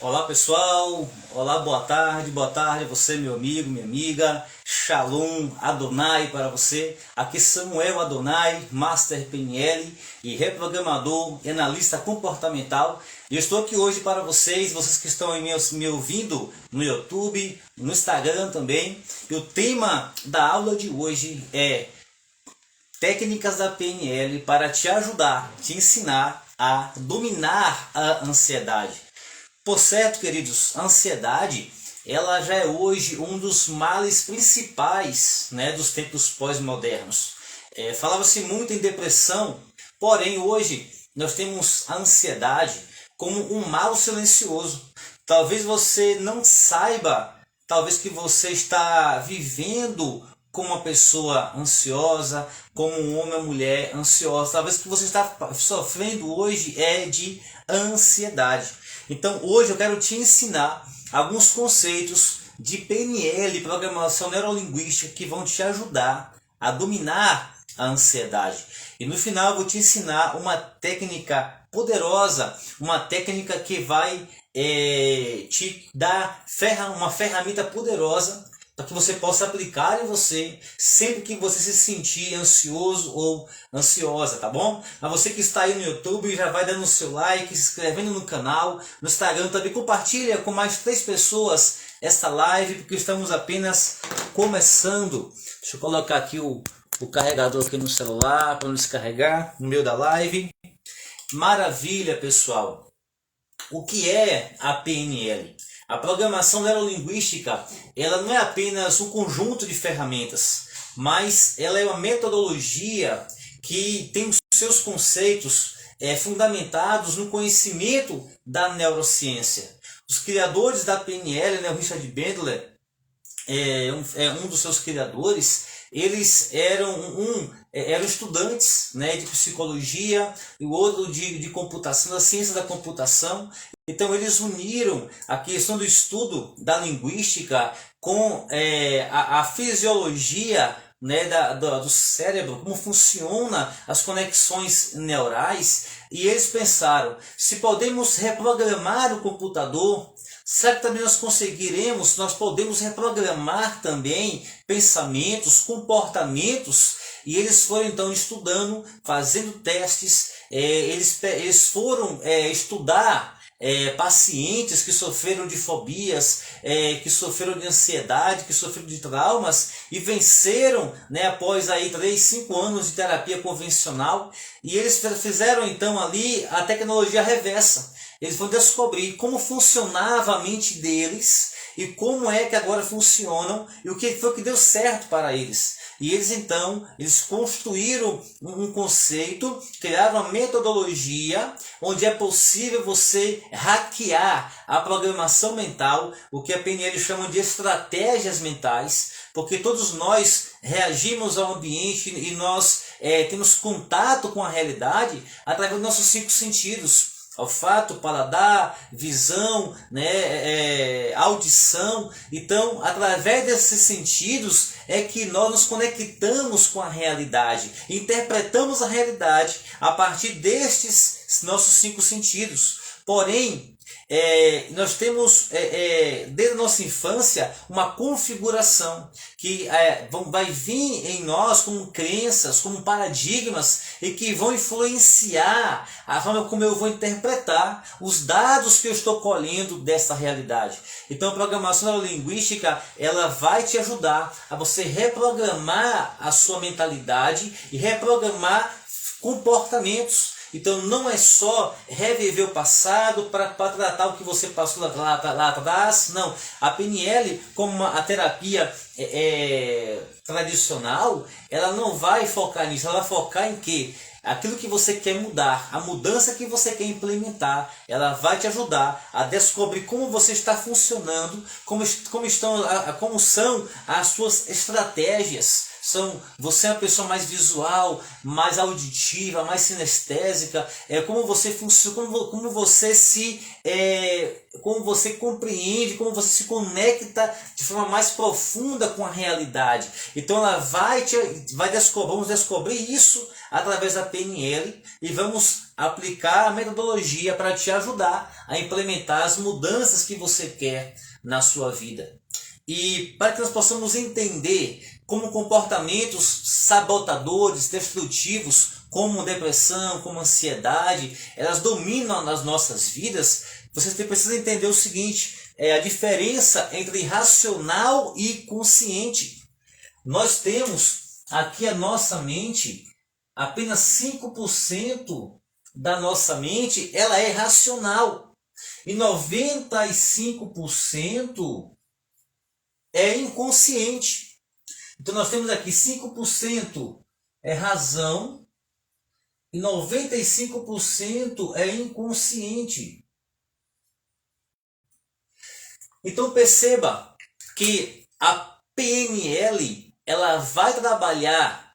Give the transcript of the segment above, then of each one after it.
Olá pessoal, olá, boa tarde a você, meu amigo, minha amiga. Shalom Adonai para você. Aqui Samuel Adonai, Master PNL e reprogramador e analista comportamental. E eu estou aqui hoje para vocês que estão me ouvindo no YouTube, no Instagram também. E o tema da aula de hoje é técnicas da PNL para te ajudar, te ensinar a dominar a ansiedade. Por certo, queridos, a ansiedade, ela já é hoje um dos males principais, dos tempos pós-modernos. Falava-se muito em depressão, porém hoje nós temos a ansiedade como um mal silencioso. Talvez você não saiba, talvez que você está vivendo como uma pessoa ansiosa, como um homem ou mulher ansiosa. Talvez que você está sofrendo hoje é de ansiedade. Então hoje eu quero te ensinar alguns conceitos de PNL, Programação Neurolinguística, que vão te ajudar a dominar a ansiedade. E no final eu vou te ensinar uma técnica poderosa, uma técnica que vai te dar uma ferramenta poderosa para que você possa aplicar em você sempre que você se sentir ansioso ou ansiosa, tá bom? A você que está aí no YouTube, já vai dando o seu like, se inscrevendo no canal, no Instagram também, compartilha com mais 3 pessoas esta live, porque estamos apenas começando. Deixa eu colocar aqui o carregador aqui no celular para não descarregar no meio da live. Maravilha, pessoal! O que é a PNL? A programação neurolinguística, ela não é apenas um conjunto de ferramentas, mas ela é uma metodologia que tem os seus conceitos fundamentados no conhecimento da neurociência. Os criadores da PNL, o Richard Bandler é um dos seus criadores. Eles eram estudantes de psicologia e o outro de computação, da ciência da computação. Então eles uniram a questão do estudo da linguística com a fisiologia do cérebro, como funciona as conexões neurais, e eles pensaram, se podemos reprogramar o computador, certamente nós podemos reprogramar também pensamentos, comportamentos. E eles foram então estudando, fazendo testes, eles foram estudar pacientes que sofreram de fobias, que sofreram de ansiedade, que sofreram de traumas e venceram após aí 3, 5 anos de terapia convencional. E eles fizeram então ali a tecnologia reversa. Eles vão descobrir como funcionava a mente deles e como é que agora funcionam e o que foi que deu certo para eles. E eles construíram um conceito, criaram uma metodologia onde é possível você hackear a programação mental, o que a PNL chama de estratégias mentais, porque todos nós reagimos ao ambiente e nós temos contato com a realidade através dos nossos 5 sentidos. Olfato, paladar, visão, audição. Então, através desses sentidos é que nós nos conectamos com a realidade, interpretamos a realidade a partir destes nossos 5 sentidos. Porém, nós temos desde a nossa infância uma configuração que vai vir em nós como crenças, como paradigmas, e que vão influenciar a forma como eu vou interpretar os dados que eu estou colhendo dessa realidade. Então a programação neurolinguística, ela vai te ajudar a você reprogramar a sua mentalidade e reprogramar comportamentos. Então não é só reviver o passado para tratar o que você passou lá atrás. Não, a PNL, como a terapia tradicional, ela não vai focar nisso. Ela vai focar em quê? Aquilo que você quer mudar, a mudança que você quer implementar, ela vai te ajudar a descobrir como você está funcionando, como são as suas estratégias. Você é uma pessoa mais visual, mais auditiva, mais sinestésica, como você funciona, como você compreende, como você se conecta de forma mais profunda com a realidade. Então ela vamos descobrir isso através da PNL e vamos aplicar a metodologia para te ajudar a implementar as mudanças que você quer na sua vida. E para que nós possamos entender como comportamentos sabotadores, destrutivos, como depressão, como ansiedade, elas dominam nas nossas vidas, você precisa entender o seguinte, a diferença entre racional e consciente. Nós temos aqui a nossa mente, apenas 5% da nossa mente ela é racional e 95% é inconsciente. Então nós temos aqui 5% é razão e 95% é inconsciente. Então perceba que a PNL ela vai trabalhar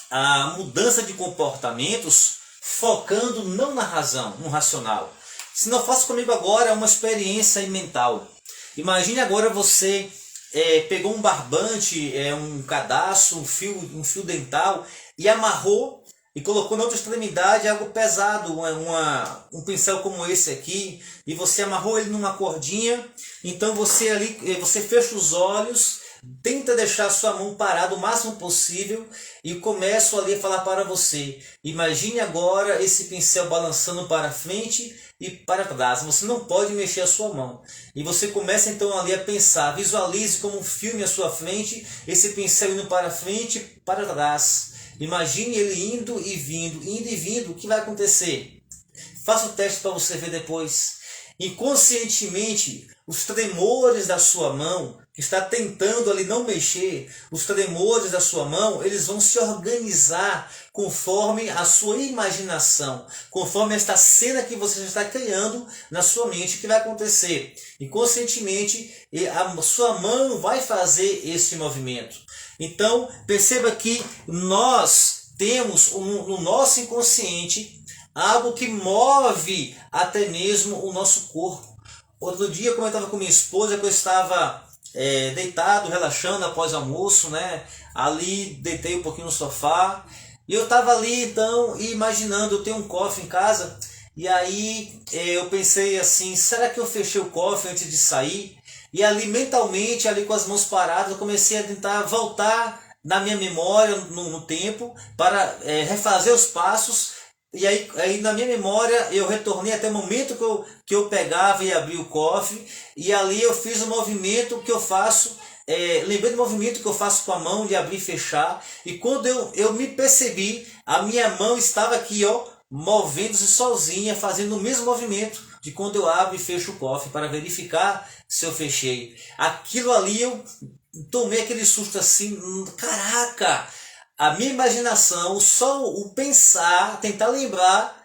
a mudança de comportamentos focando não na razão, no racional. Se não faça comigo agora uma experiência mental. Imagine agora você pegou um barbante, um cadarço, um fio dental e amarrou e colocou na outra extremidade algo pesado, um pincel como esse aqui, e você amarrou ele numa cordinha. Então você fecha os olhos, tenta deixar a sua mão parada o máximo possível e começo ali a falar para você. Imagine agora esse pincel balançando para frente e para trás. Você não pode mexer a sua mão. E você começa então ali a pensar, visualize como um filme à sua frente, esse pincel indo para frente e para trás. Imagine ele indo e vindo, o que vai acontecer? Faça o teste para você ver depois. Inconscientemente, os tremores da sua mão, que está tentando ali não mexer, os tremores da sua mão, eles vão se organizar conforme a sua imaginação, conforme esta cena que você já está criando na sua mente. O que vai acontecer? Inconscientemente, a sua mão vai fazer esse movimento. Então, perceba que nós temos no nosso inconsciente algo que move até mesmo o nosso corpo. Outro dia, como eu estava com minha esposa, que eu estava deitado, relaxando após o almoço, né? Ali, deitei um pouquinho no sofá. E eu estava ali, então, imaginando, eu tenho um cofre em casa. E aí, eu pensei assim, será que eu fechei o cofre antes de sair? E ali, mentalmente, ali com as mãos paradas, eu comecei a tentar voltar na minha memória, no tempo, para refazer os passos. E aí na minha memória eu retornei até o momento que eu pegava e abria o cofre, e ali eu fiz o movimento que eu faço, lembrei do movimento que eu faço com a mão de abrir e fechar, e quando eu me percebi, a minha mão estava aqui, movendo-se sozinha, fazendo o mesmo movimento de quando eu abro e fecho o cofre, para verificar se eu fechei. Aquilo ali eu tomei aquele susto assim, caraca! A minha imaginação, só o pensar, tentar lembrar,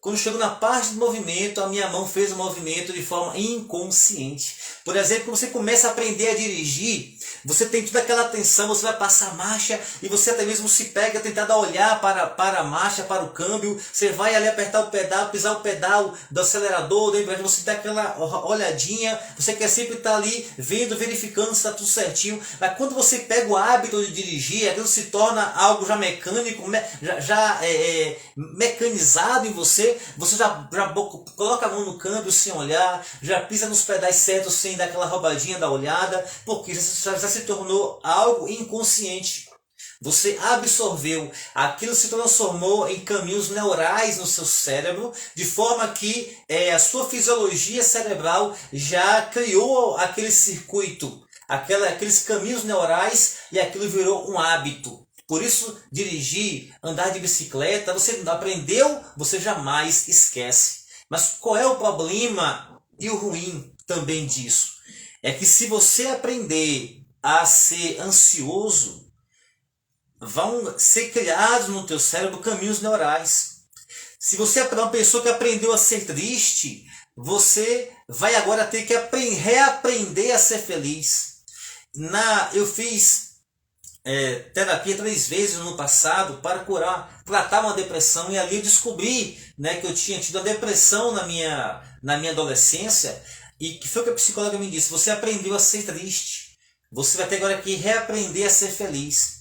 quando chego na parte do movimento, a minha mão fez o movimento de forma inconsciente. Por exemplo, quando você começa a aprender a dirigir, você tem toda aquela atenção, você vai passar a marcha e você até mesmo se pega tentando olhar para a marcha, para o câmbio. Você vai ali apertar o pedal, pisar o pedal do acelerador, você dá aquela olhadinha, você quer sempre estar ali vendo, verificando se está tudo certinho. Mas quando você pega o hábito de dirigir, aquilo se torna algo já mecânico, já mecanizado em você. Você já coloca a mão no câmbio sem olhar, já pisa nos pedais certos sem dar aquela roubadinha da olhada, porque já se tornou algo inconsciente. Você absorveu, aquilo se transformou em caminhos neurais no seu cérebro, de forma que a sua fisiologia cerebral já criou aquele circuito, aqueles caminhos neurais, e aquilo virou um hábito. Por isso, dirigir, andar de bicicleta, você aprendeu, você jamais esquece. Mas qual é o problema e o ruim também disso? É que se você aprender a ser ansioso, vão ser criados no teu cérebro caminhos neurais. Se você é uma pessoa que aprendeu a ser triste, você vai agora ter que reaprender a ser feliz. Eu fiz terapia 3 vezes no passado para tratar uma depressão, e ali eu descobri, né, que eu tinha tido a depressão na minha adolescência, e que foi o que a psicóloga me disse: você aprendeu a ser triste, você vai ter agora que reaprender a ser feliz.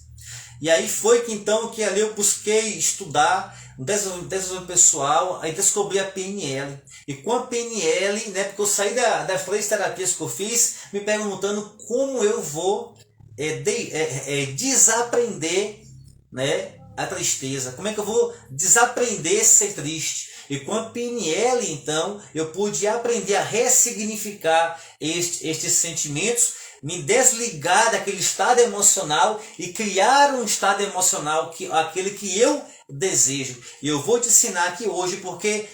E aí foi que então que ali eu busquei estudar, no desenvolvimento pessoal, aí descobri a PNL. E com a PNL, né, porque eu saí das 3 terapias que eu fiz, me perguntando como eu vou desaprender, né, a tristeza. Como é que eu vou desaprender a ser triste? E com a PNL, então, eu pude aprender a ressignificar estes sentimentos, me desligar daquele estado emocional e criar um estado emocional, aquele que eu desejo. E eu vou te ensinar aqui hoje porque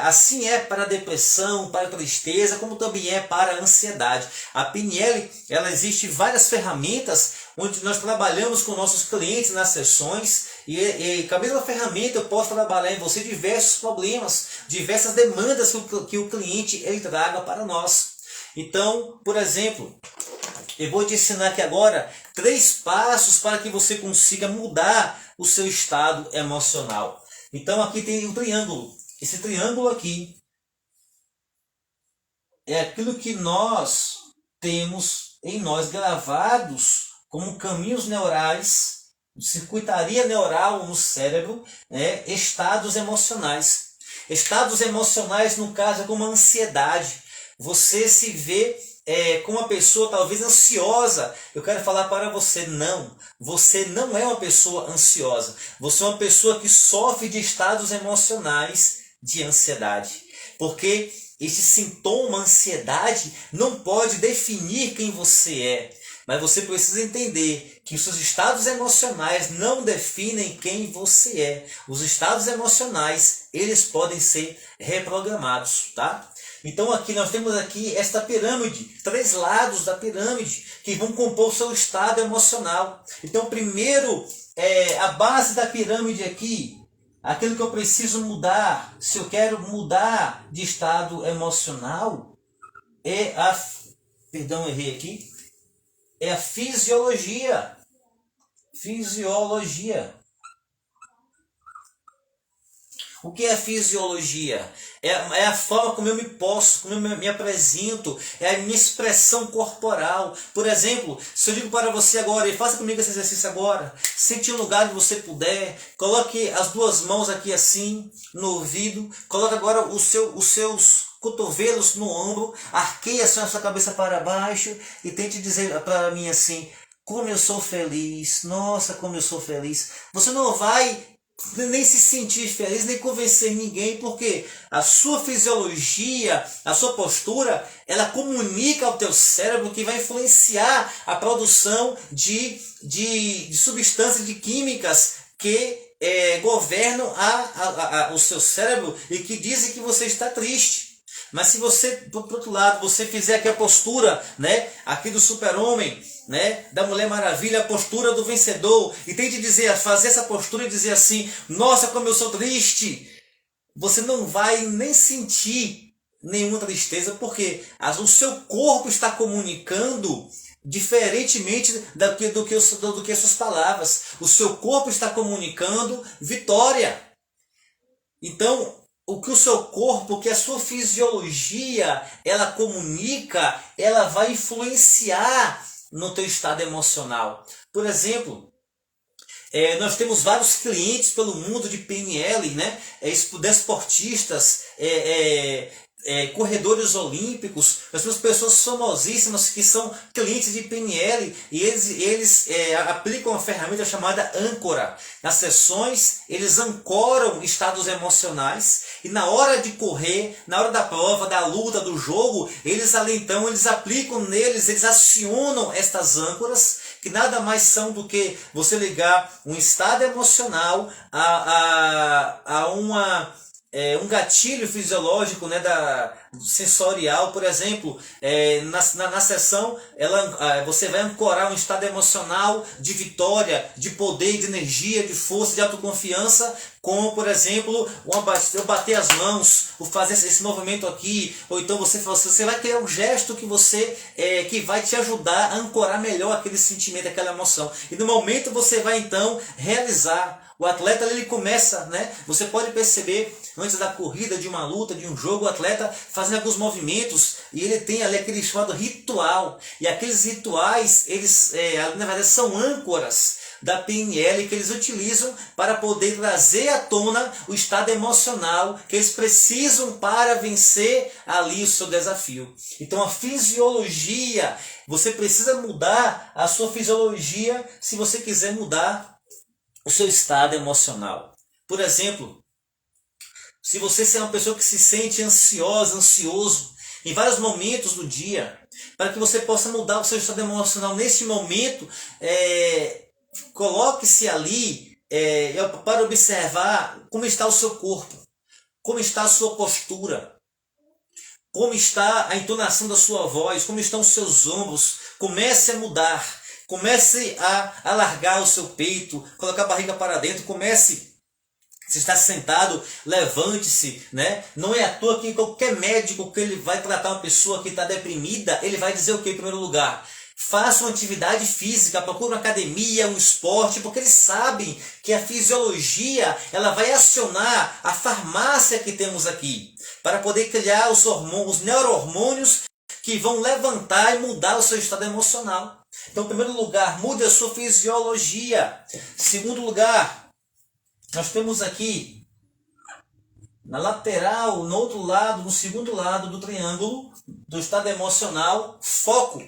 assim é para a depressão, para a tristeza, como também é para a ansiedade. A PNL, ela existe várias ferramentas onde nós trabalhamos com nossos clientes nas sessões e com a mesma ferramenta eu posso trabalhar em você diversos problemas, diversas demandas que o cliente ele traga para nós. Então, por exemplo, eu vou te ensinar aqui agora 3 passos para que você consiga mudar o seu estado emocional. Então aqui tem um triângulo. Esse triângulo aqui é aquilo que nós temos em nós gravados como caminhos neurais, circuitaria neural no cérebro, né? Estados emocionais. Estados emocionais, no caso, é como a ansiedade. Você se vê como uma pessoa talvez ansiosa. Eu quero falar para você, você não é uma pessoa ansiosa. Você é uma pessoa que sofre de estados emocionais de ansiedade. Porque esse sintoma, ansiedade, não pode definir quem você é. Mas você precisa entender que os seus estados emocionais não definem quem você é. Os estados emocionais, eles podem ser reprogramados, tá? Então aqui nós temos aqui esta pirâmide, 3 lados da pirâmide que vão compor o seu estado emocional. Então primeiro, a base da pirâmide aqui, aquilo que eu preciso mudar, se eu quero mudar de estado emocional, errei aqui, é a fisiologia. Fisiologia. O que é fisiologia? É a forma como eu me posto, como eu me apresento, é a minha expressão corporal. Por exemplo, se eu digo para você agora, e faça comigo esse exercício agora, sente um lugar onde você puder, coloque as 2 mãos aqui assim, no ouvido, coloque agora os seus cotovelos no ombro, arqueie assim a sua cabeça para baixo e tente dizer para mim assim, como eu sou feliz, nossa, como eu sou feliz. Você não vai nem se sentir feliz, nem convencer ninguém, porque a sua fisiologia, a sua postura, ela comunica ao teu cérebro que vai influenciar a produção de substâncias, de químicas que governam o seu cérebro e que dizem que você está triste. Mas se você, por outro lado, você fizer aqui a postura, né, aqui do super-homem, né, da Mulher Maravilha, a postura do vencedor, e tem de fazer essa postura e dizer assim, nossa, como eu sou triste, você não vai nem sentir nenhuma tristeza, porque o seu corpo está comunicando diferentemente do que as suas palavras. O seu corpo está comunicando vitória. Então, o que o seu corpo, o que a sua fisiologia, ela comunica, ela vai influenciar no teu estado emocional. Por exemplo, nós temos vários clientes pelo mundo de PNL, né? Desportistas, corredores olímpicos. Nós temos pessoas famosíssimas que são clientes de PNL e eles aplicam uma ferramenta chamada âncora. Nas sessões, eles ancoram estados emocionais e na hora de correr, na hora da prova, da luta, do jogo, eles aplicam neles, eles acionam estas âncoras, que nada mais são do que você ligar um estado emocional a um gatilho fisiológico, né, sensorial. Por exemplo, na sessão você vai ancorar um estado emocional de vitória, de poder, de energia, de força, de autoconfiança, como, por exemplo, eu bater as mãos, o fazer esse movimento aqui, ou então você vai criar um gesto que vai te ajudar a ancorar melhor aquele sentimento, aquela emoção. E no momento você vai então realizar. O atleta ele começa, né? Você pode perceber antes da corrida, de uma luta, de um jogo, o atleta fazendo alguns movimentos e ele tem ali aquele chamado ritual. E aqueles rituais, eles na verdade são âncoras da PNL que eles utilizam para poder trazer à tona o estado emocional que eles precisam para vencer ali o seu desafio. Então a fisiologia, você precisa mudar a sua fisiologia se você quiser mudar o seu estado emocional. Por exemplo, se você é uma pessoa que se sente ansiosa, ansioso em vários momentos do dia, para que você possa mudar o seu estado emocional neste momento, coloque-se ali para observar como está o seu corpo, como está a sua postura, como está a entonação da sua voz, como estão os seus ombros. Comece a mudar, comece a alargar o seu peito, colocar a barriga para dentro, comece. Se está sentado, levante-se, né? Não é à toa que qualquer médico que ele vai tratar uma pessoa que está deprimida, ele vai dizer o que em primeiro lugar? Faça uma atividade física, procure uma academia, um esporte, porque eles sabem que a fisiologia ela vai acionar a farmácia que temos aqui, para poder criar os neurohormônios que vão levantar e mudar o seu estado emocional. Então, em primeiro lugar, mude a sua fisiologia. Segundo lugar, nós temos aqui, na lateral, no outro lado, no segundo lado do triângulo, do estado emocional, foco.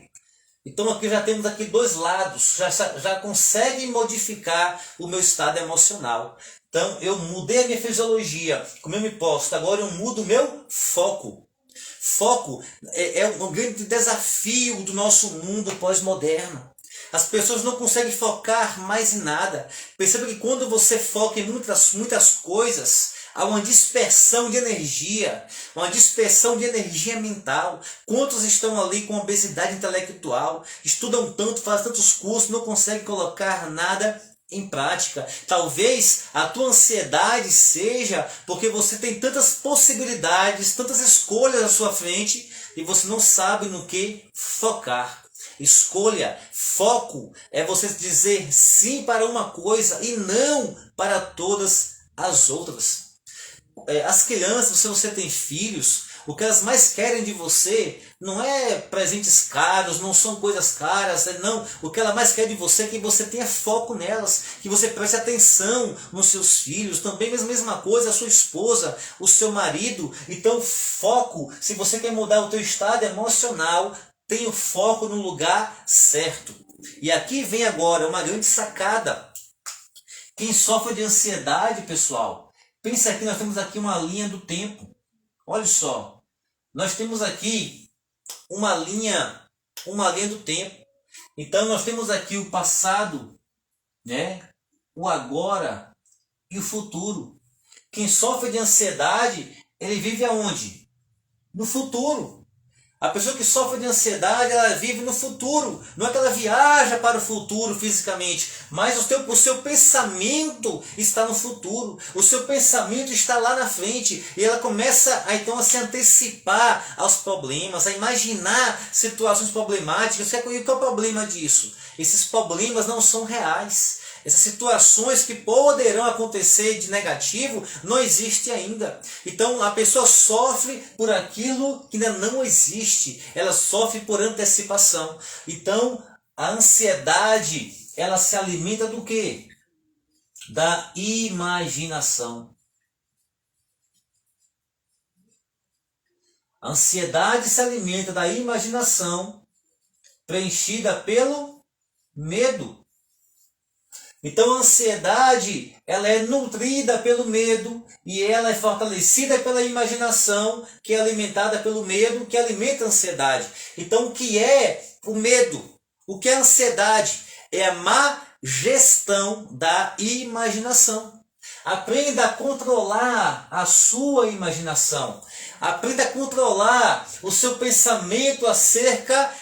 Então aqui já temos aqui dois lados, já consegue modificar o meu estado emocional. Então eu mudei a minha fisiologia, como eu me posto, agora eu mudo o meu foco. Foco é um grande desafio do nosso mundo pós-moderno. As pessoas não conseguem focar mais em nada. Perceba que quando você foca em muitas coisas, há uma dispersão de energia mental. Quantos estão ali com obesidade intelectual, estudam tanto, fazem tantos cursos, não conseguem colocar nada em prática? Talvez a tua ansiedade seja porque você tem tantas possibilidades, tantas escolhas à sua frente e você não sabe no que focar. Escolha, foco é você dizer sim para uma coisa e não para todas as outras. As crianças, se você tem filhos, o que elas mais querem de você não é presentes caros, não são coisas caras, não. O que ela mais quer de você é que você tenha foco nelas, que você preste atenção nos seus filhos. Também a mesma coisa, a sua esposa, o seu marido. Então foco, se você quer mudar o teu estado emocional, tenha o foco no lugar certo. E aqui vem agora uma grande sacada. Quem sofre de ansiedade, pessoal, pensa aqui, nós temos aqui uma linha do tempo. Olha só, nós temos aqui uma linha do tempo. Então nós temos aqui o passado, né? O agora e o futuro. Quem sofre de ansiedade, ele vive aonde? No futuro. A pessoa que sofre de ansiedade, ela vive no futuro. Não é que ela viaja para o futuro fisicamente, mas o seu pensamento está no futuro. O seu pensamento está lá na frente. E ela começa então a se antecipar aos problemas, a imaginar situações problemáticas. E qual é o problema disso? Esses problemas não são reais. Essas situações que poderão acontecer de negativo não existem ainda. Então a pessoa sofre por aquilo que ainda não existe. Ela sofre por antecipação. Então a ansiedade, ela se alimenta do quê? Da imaginação. A ansiedade se alimenta da imaginação preenchida pelo medo. Então a ansiedade, ela é nutrida pelo medo e ela é fortalecida pela imaginação, que é alimentada pelo medo, que alimenta a ansiedade. Então o que é o medo? O que é a ansiedade? É a má gestão da imaginação. Aprenda a controlar a sua imaginação. Aprenda a controlar o seu pensamento acerca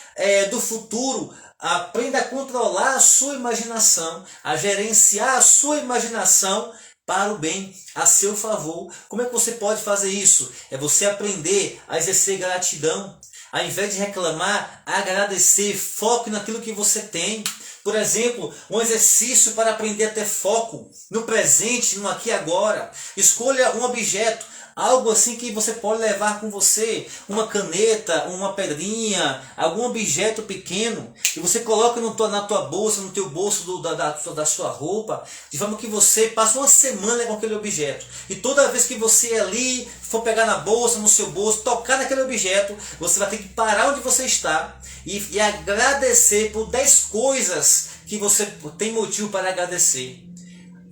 do futuro. Aprenda a controlar a sua imaginação, a gerenciar a sua imaginação para o bem, a seu favor. Como é que você pode fazer isso? É você aprender a exercer gratidão. Ao invés de reclamar, agradecer, foque naquilo que você tem. Por exemplo, um exercício para aprender a ter foco no presente, no aqui e agora. Escolha um objeto. algo assim que você pode levar com você, uma caneta, uma pedrinha, algum objeto pequeno, e você coloca na tua bolsa, no teu bolso da sua roupa, de forma que você passa uma semana com aquele objeto. E toda vez que você ali for pegar na bolsa, no seu bolso, tocar naquele objeto, você vai ter que parar onde você está e agradecer por 10 coisas que você tem motivo para agradecer.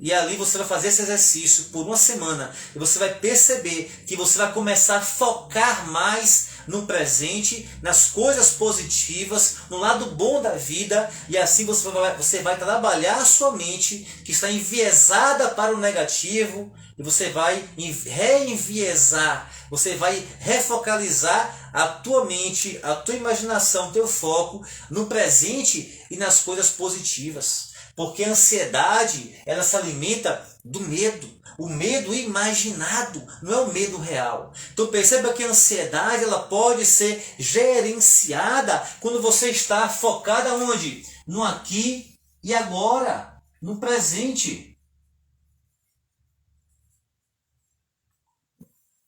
E ali você vai fazer esse exercício por uma semana e você vai perceber que você vai começar a focar mais no presente, nas coisas positivas, no lado bom da vida, e assim você vai trabalhar a sua mente que está enviesada para o negativo, e você vai reenviesar, você vai refocalizar a tua mente, a tua imaginação, o teu foco no presente e nas coisas positivas. Porque a ansiedade, ela se alimenta do medo. O medo imaginado, não é o medo real. Então perceba que a ansiedade, ela pode ser gerenciada quando você está focado aonde? No aqui e agora, no presente.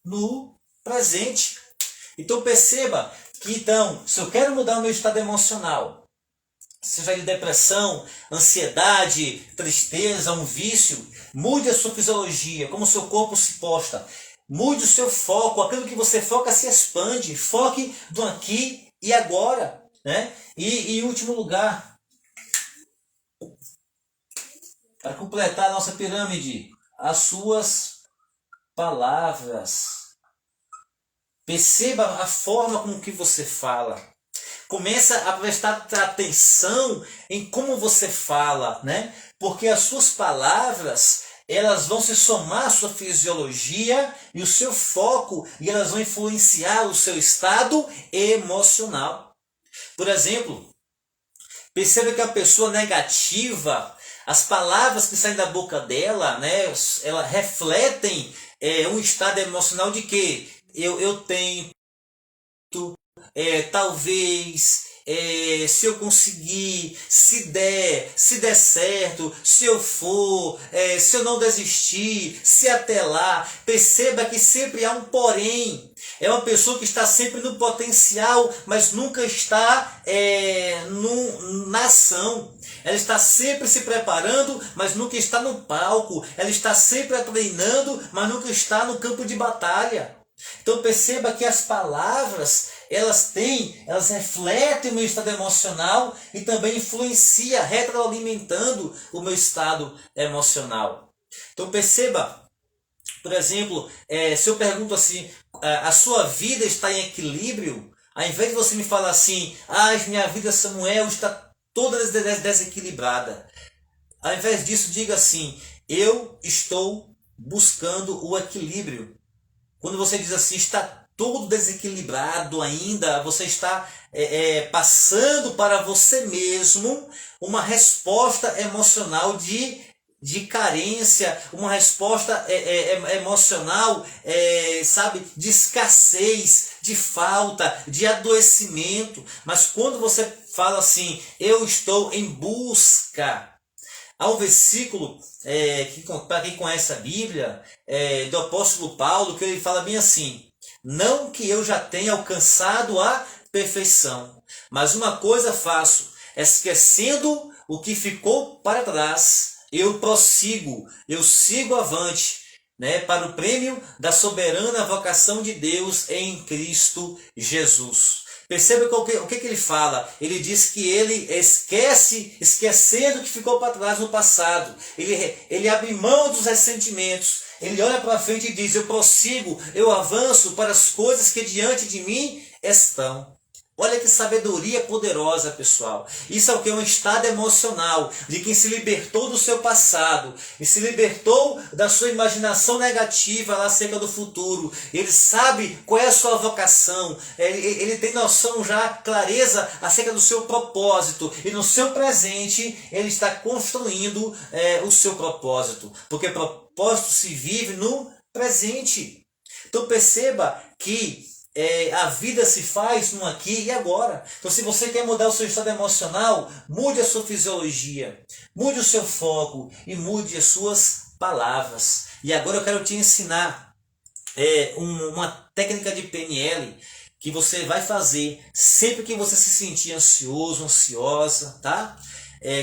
No presente. Então perceba que então, se eu quero mudar o meu estado emocional, seja de depressão, ansiedade, tristeza, um vício, mude a sua fisiologia, como o seu corpo se posta. Mude o seu foco, aquilo que você foca se expande. Foque do aqui e agora. Né? E em último lugar, para completar a nossa pirâmide, as suas palavras. Perceba a forma com que você fala. Começa a prestar atenção em como você fala, né? Porque as suas palavras, elas vão se somar à sua fisiologia e o seu foco, e elas vão influenciar o seu estado emocional. Por exemplo, perceba que a pessoa negativa, as palavras que saem da boca dela, né, elas refletem um estado emocional de que eu tento, talvez, se eu conseguir, se der certo, se eu for, se eu não desistir, se até lá. Perceba que sempre há um porém. É uma pessoa que está sempre no potencial, mas nunca está na ação. Ela está sempre se preparando, mas nunca está no palco. Ela está sempre treinando, mas nunca está no campo de batalha. Então perceba que as palavras, elas refletem o meu estado emocional e também influenciam, retroalimentando o meu estado emocional. Então perceba, por exemplo, se eu pergunto assim, a sua vida está em equilíbrio? Ao invés de você me falar assim, minha vida, Samuel, está toda desequilibrada. Ao invés disso, diga assim, eu estou buscando o equilíbrio. Quando você diz assim, está tudo desequilibrado ainda, você está passando para você mesmo uma resposta emocional de carência, uma resposta emocional, de escassez, de falta, de adoecimento. Mas quando você fala assim, eu estou em busca, há um versículo, para quem conhece a Bíblia, do apóstolo Paulo, que ele fala bem assim, não que eu já tenha alcançado a perfeição, mas uma coisa faço, esquecendo o que ficou para trás, eu prossigo, eu sigo avante, né, para o prêmio da soberana vocação de Deus em Cristo Jesus. Perceba o que ele fala. Ele diz que ele esquecendo o que ficou para trás no passado. Ele abre mão dos ressentimentos. Ele olha para frente e diz, eu prossigo, eu avanço para as coisas que diante de mim estão. Olha que sabedoria poderosa, pessoal. Isso é o que? Um estado emocional de quem se libertou do seu passado e se libertou da sua imaginação negativa lá acerca do futuro. Ele sabe qual é a sua vocação. Ele tem noção já, clareza acerca do seu propósito. E no seu presente, ele está construindo o seu propósito. Porque propósito se vive no presente. Então perceba que a vida se faz no aqui e agora. Então se você quer mudar o seu estado emocional, mude a sua fisiologia, mude o seu foco e mude as suas palavras. E agora eu quero te ensinar uma técnica de PNL que você vai fazer sempre que você se sentir ansioso, ansiosa, tá?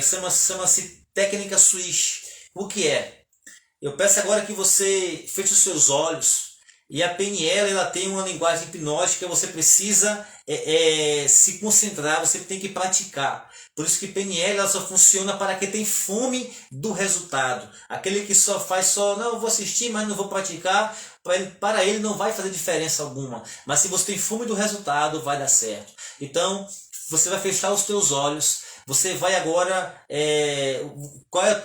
Chama-se técnica Swish. O que é? Eu peço agora que você feche os seus olhos. E a PNL ela tem uma linguagem hipnótica, você precisa se concentrar, você tem que praticar. Por isso que PNL ela só funciona para quem tem fome do resultado. Aquele que só faz não, eu vou assistir, mas não vou praticar, para ele não vai fazer diferença alguma. Mas se você tem fome do resultado, vai dar certo. Então, você vai fechar os teus olhos. Você vai agora, qual é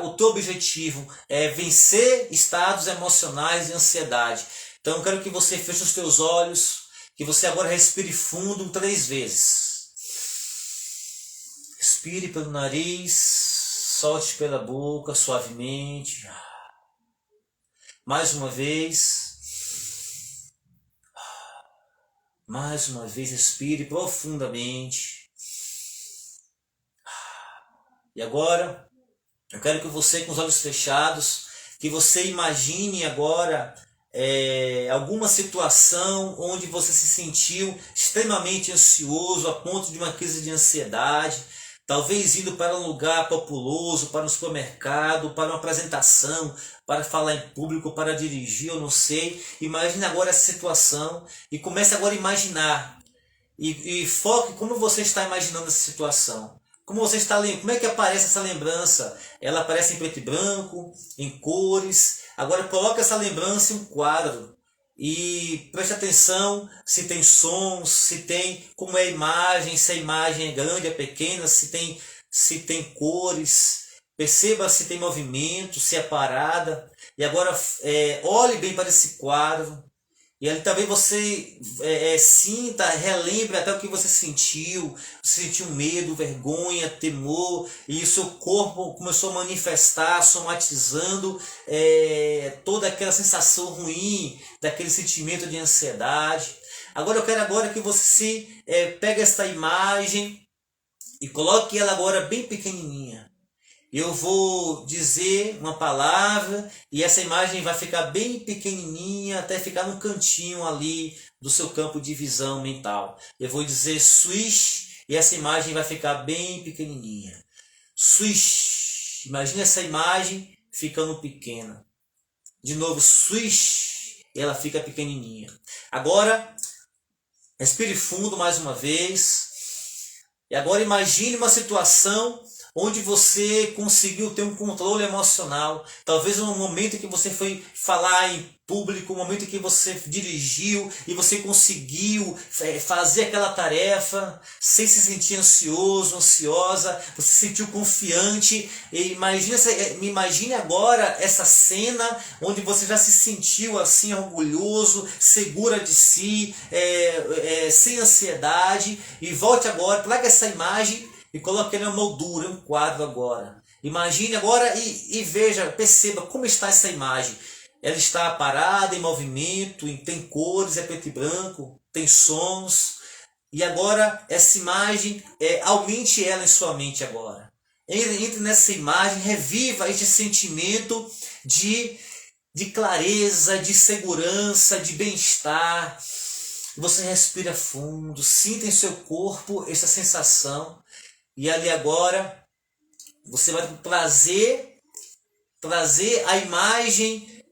o teu objetivo? É vencer estados emocionais de ansiedade. Então eu quero que você feche os teus olhos, que você agora respire fundo 3 vezes. Respire pelo nariz, solte pela boca suavemente. Mais uma vez. Mais uma vez, respire profundamente. E agora, eu quero que você, com os olhos fechados, que você imagine agora alguma situação onde você se sentiu extremamente ansioso, a ponto de uma crise de ansiedade, talvez indo para um lugar populoso, para um supermercado, para uma apresentação, para falar em público, para dirigir, eu não sei. Imagine agora essa situação e comece agora a imaginar. E foque como você está imaginando essa situação. Como você está lendo? Como é que aparece essa lembrança? Ela aparece em preto e branco, em cores. Agora coloque essa lembrança em um quadro e preste atenção se tem sons, se tem como é a imagem, se a imagem é grande, é pequena, se tem cores. Perceba se tem movimento, se é parada. E agora olhe bem para esse quadro. E ali também você sinta, relembre até o que você sentiu. Você sentiu medo, vergonha, temor. E o seu corpo começou a manifestar, somatizando toda aquela sensação ruim, daquele sentimento de ansiedade. Agora eu quero que você pegue esta imagem e coloque ela agora bem pequenininha. Eu vou dizer uma palavra e essa imagem vai ficar bem pequenininha até ficar no cantinho ali do seu campo de visão mental. Eu vou dizer swish e essa imagem vai ficar bem pequenininha. Swish. Imagina essa imagem ficando pequena. De novo, swish. E ela fica pequenininha. Agora, respire fundo mais uma vez. E agora imagine uma situação onde você conseguiu ter um controle emocional, talvez um momento em que você foi falar em público, um momento em que você dirigiu e você conseguiu fazer aquela tarefa sem se sentir ansioso, ansiosa, você se sentiu confiante. E imagine agora essa cena onde você já se sentiu assim orgulhoso, segura de si, sem ansiedade, e volte agora, traga essa imagem e coloque na moldura, um quadro agora. Imagine agora e veja, perceba como está essa imagem. Ela está parada, em movimento, tem cores, é preto e branco, tem sons. E agora essa imagem, aumente ela em sua mente agora. Entre nessa imagem, reviva este sentimento de clareza, de segurança, de bem-estar. Você respira fundo, sinta em seu corpo essa sensação. E ali agora, você vai trazer a imagem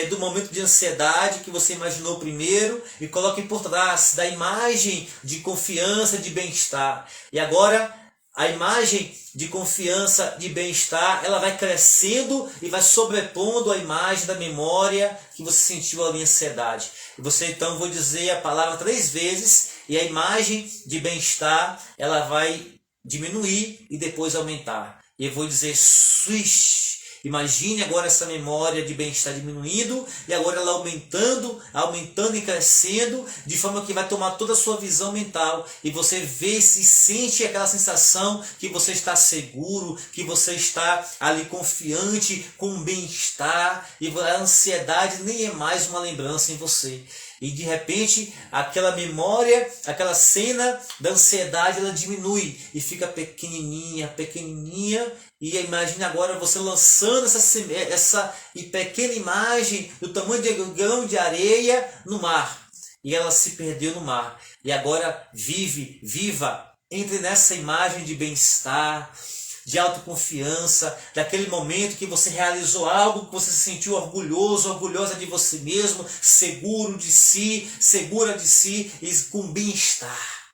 do momento de ansiedade que você imaginou primeiro e coloque por trás da imagem de confiança, de bem-estar. E agora, a imagem de confiança, de bem-estar, ela vai crescendo e vai sobrepondo a imagem da memória que você sentiu ali em ansiedade. E você então, vou dizer a palavra 3 vezes e a imagem de bem-estar, ela vai diminuir e depois aumentar. E eu vou dizer swish. Imagine agora essa memória de bem-estar diminuindo e agora ela aumentando e crescendo, de forma que vai tomar toda a sua visão mental e você vê se sente aquela sensação que você está seguro, que você está ali confiante, com bem-estar, e a ansiedade nem é mais uma lembrança em você. E de repente, aquela memória, aquela cena da ansiedade, ela diminui e fica pequenininha, pequenininha. E imagine agora você lançando essa pequena imagem do tamanho de um grão de areia no mar. E ela se perdeu no mar. E agora viva, entre nessa imagem de bem-estar, de autoconfiança, daquele momento que você realizou algo, que você se sentiu orgulhoso, orgulhosa de você mesmo, seguro de si, segura de si e com bem-estar.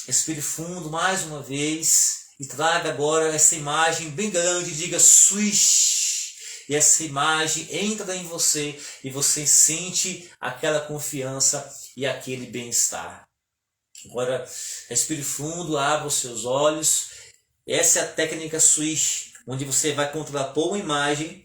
Respire fundo mais uma vez e traga agora essa imagem bem grande, diga swish. E essa imagem entra em você e você sente aquela confiança e aquele bem-estar. Agora respire fundo, abra os seus olhos. Essa é a técnica swish, onde você vai contrapor uma imagem.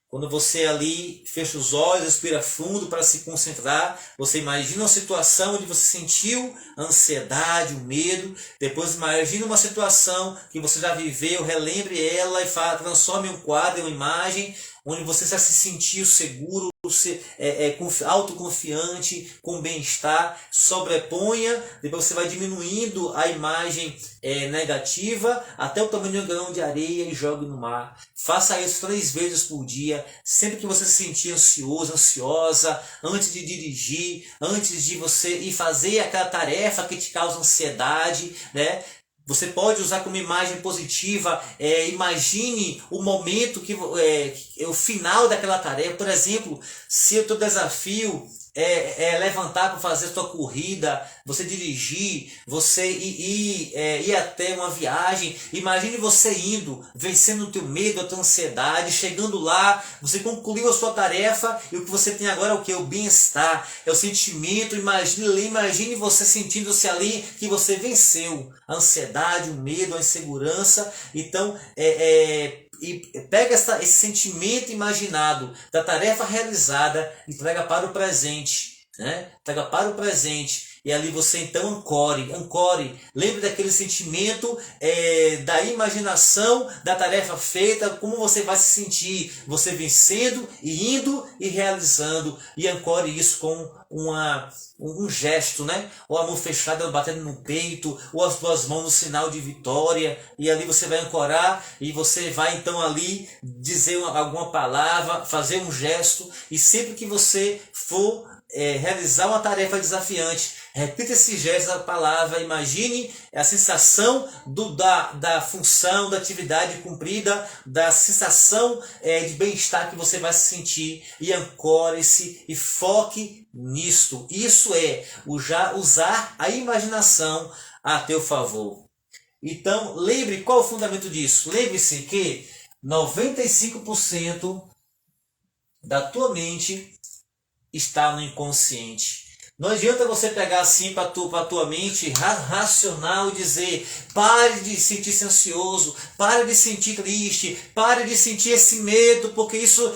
Quando você ali fecha os olhos, respira fundo para se concentrar, você imagina uma situação onde você sentiu a ansiedade, o medo. Depois imagina uma situação que você já viveu, relembre ela e transforme um quadro em uma imagem onde você já se sentiu seguro, autoconfiante, com bem-estar. Sobreponha, depois você vai diminuindo a imagem negativa até o tamanho de um grão de areia e jogue no mar. Faça isso 3 vezes por dia, sempre que você se sentir ansioso, ansiosa, antes de dirigir, antes de você ir fazer aquela tarefa que te causa ansiedade, né? Você pode usar como imagem positiva, imagine o momento, o final daquela tarefa. Por exemplo, se o teu desafio é levantar para fazer a sua corrida, você dirigir, você ir até uma viagem, imagine você indo, vencendo o teu medo, a tua ansiedade, chegando lá, você concluiu a sua tarefa e o que você tem agora é o que? O bem-estar, é o sentimento. Imagine você sentindo-se ali que você venceu a ansiedade, o medo, a insegurança. Então, e pega esse sentimento imaginado da tarefa realizada e traga para o presente, né? Traga para o presente. E ali você então ancore, lembre daquele sentimento da imaginação, da tarefa feita, como você vai se sentir, você vencendo e indo e realizando, e ancore isso com um gesto, né? Ou a mão fechada batendo no peito, ou as 2 mãos no sinal de vitória, e ali você vai ancorar e você vai então ali dizer alguma palavra, fazer um gesto, e sempre que você for realizar uma tarefa desafiante, repita esse gesto da palavra, imagine a sensação da função, da atividade cumprida, da sensação de bem-estar que você vai se sentir, e ancore-se e foque nisto. Isso é usar a imaginação a teu favor. Então, lembre qual é o fundamento disso. Lembre-se que 95% da tua mente está no inconsciente. Não adianta você pegar assim para a tua mente racional e dizer: pare de sentir-se ansioso, pare de sentir triste, pare de sentir esse medo, porque isso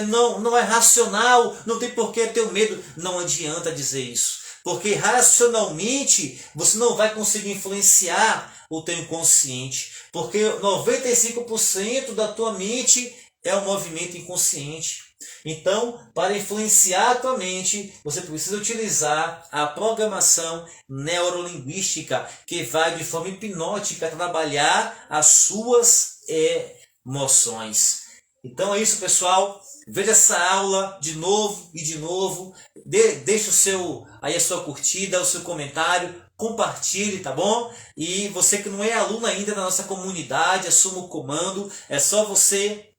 não é racional, não tem por que ter o medo. Não adianta dizer isso, porque racionalmente você não vai conseguir influenciar o teu inconsciente, porque 95% da tua mente é um movimento inconsciente. Então, para influenciar a tua mente, você precisa utilizar a programação neurolinguística, que vai de forma hipnótica trabalhar as suas emoções. Então é isso, pessoal. Veja essa aula de novo e de novo. Deixe a sua curtida, o seu comentário. Compartilhe, tá bom? E você que não é aluno ainda da nossa comunidade, assuma o comando. É só você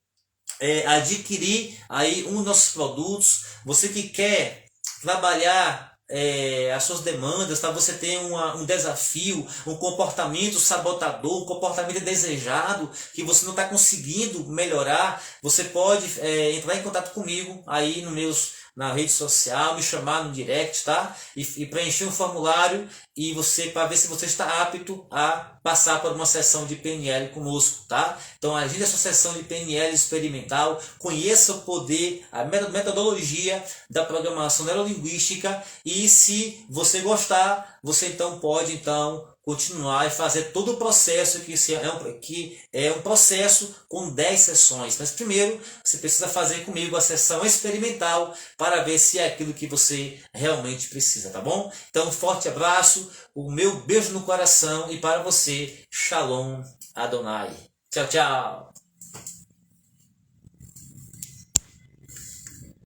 adquirir aí um dos nossos produtos. Você que quer trabalhar as suas demandas, tá? Você tem um desafio, um comportamento sabotador, um comportamento desejado que você não está conseguindo melhorar, você pode entrar em contato comigo aí na rede social, me chamar no direct, tá? E preencher um formulário para ver se você está apto a passar por uma sessão de PNL conosco, tá? Então agende essa sessão de PNL experimental, conheça o poder, a metodologia da programação neurolinguística, e se você gostar, você então pode continuar e fazer todo o processo, que é um processo com 10 sessões. Mas primeiro você precisa fazer comigo a sessão experimental para ver se é aquilo que você realmente precisa, tá bom? Então, um forte abraço, o meu beijo no coração e para você, Shalom Adonai. Tchau, tchau.